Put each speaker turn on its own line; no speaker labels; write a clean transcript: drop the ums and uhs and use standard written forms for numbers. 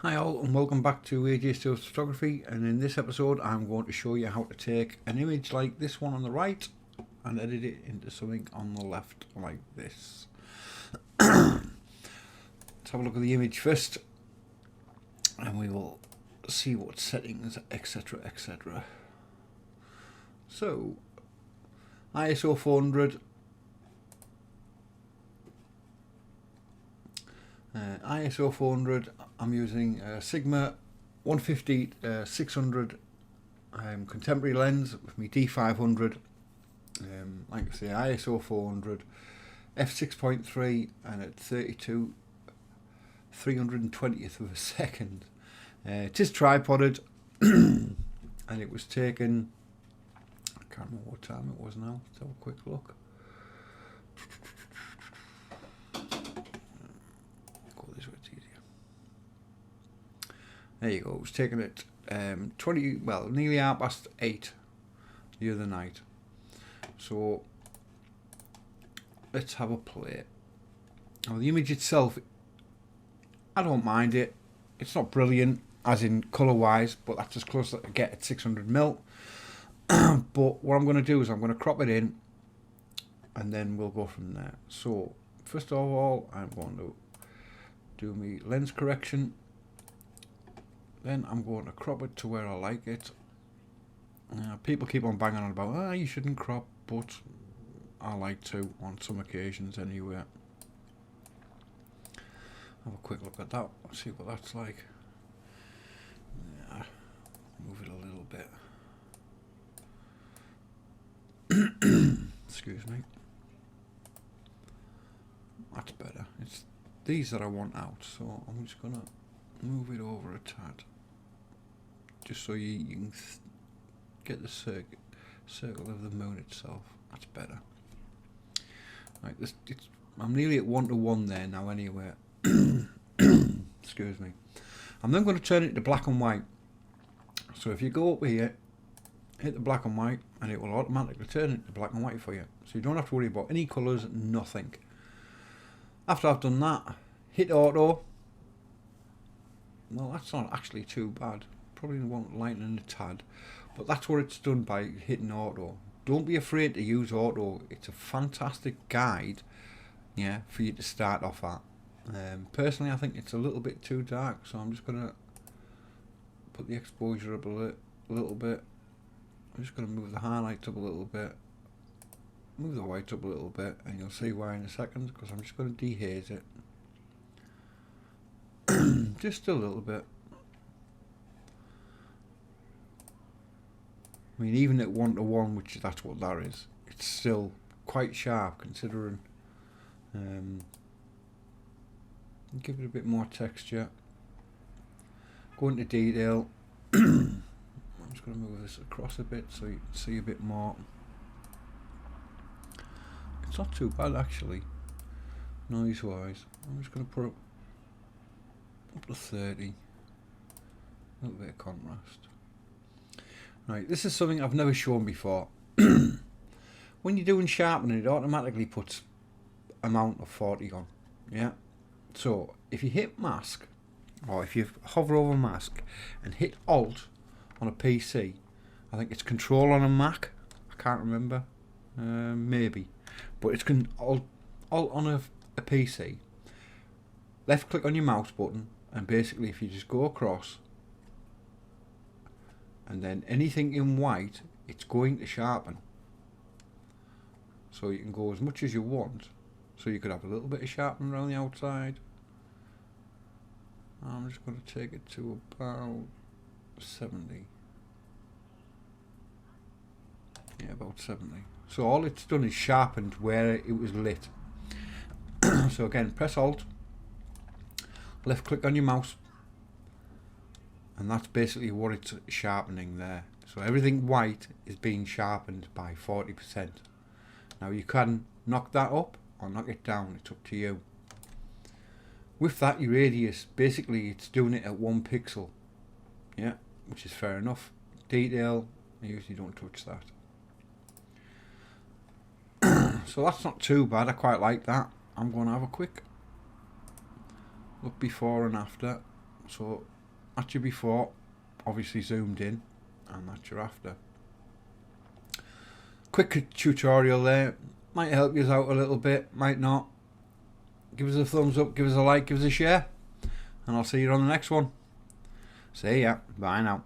Hi all and welcome back to AJ Steele's Photography, and in this episode I'm going to show you how to take an image like this one on the right and edit it into something on the left like this. Let's have a look at the image first and we will see what settings, etc, etc. So ISO 400, ISO 400, I'm using Sigma 150 600 contemporary lens with my D500, like I say, ISO 400, f6.3 and at 32 320th of a second. It is tripoded and it was taken, I can't remember what time it was now, let's have a quick look. There you go, it was taken at nearly 8:30 the other night. So let's have a play. Now the image itself, I don't mind it. It's not brilliant as in colour wise, but that's as close as I get at 600mm. But what I'm going to do is I'm going to crop it in and then we'll go from there. So first of all I'm going to do my lens correction. Then I'm going to crop it to where I like it. People keep on banging on about, you shouldn't crop, but I like to on some occasions anyway. Have a quick look at that, see what that's like. Yeah, move it a little bit. Excuse me. That's better. It's these that I want out, so I'm just going to move it over a tad. Just so you can get the circle of the moon itself. That's better. Right, I'm nearly at 1:1 there now anyway. Excuse me. I'm then going to turn it to black and white. So if you go up here, hit the black and white, and it will automatically turn it to black and white for you. So you don't have to worry about any colours, nothing. After I've done that, hit auto. Well, that's not actually too bad. Probably won't lighten a tad, but that's what it's done by hitting auto. Don't be afraid to use auto. It's a fantastic guide, yeah, for you to start off at. Personally, I think it's a little bit too dark, so I'm just gonna put the exposure up a little bit. I'm just gonna move the highlights up a little bit, move the white up a little bit, and you'll see why in a second. Because I'm just gonna dehaze it, just a little bit. I mean, even at 1:1, which that's what that is, it's still quite sharp considering. Give it a bit more texture. Go into detail. I'm just going to move this across a bit so you can see a bit more. It's not too bad actually, noise wise. I'm just going to put up to 30. A little bit of contrast. Right, this is something I've never shown before. When you're doing sharpening, it automatically puts amount of 40 on. Yeah. So if you hit mask, or if you hover over mask and hit Alt on a PC, I think it's Control on a Mac. I can't remember. Maybe, but it's Alt on a PC. Left click on your mouse button, and basically, if you just go across. And then anything in white, it's going to sharpen. So you can go as much as you want. So you could have a little bit of sharpening around the outside. I'm just going to take it to about 70. Yeah, about 70. So all it's done is sharpened where it was lit. So again, press Alt, left click on your mouse, and that's basically what it's sharpening there. So everything white is being sharpened by 40%. Now you can knock that up or knock it down, it's up to you. With that, your radius, basically it's doing it at 1 pixel. Yeah, which is fair enough. Detail, I usually don't touch that. So that's not too bad, I quite like that. I'm going to have a quick look before and after. So That's your before, obviously zoomed in, and that's your after. Quick tutorial there, might help you out a little bit, might not. Give us a thumbs up, give us a like, give us a share, and I'll see you on the next one. See ya, bye now.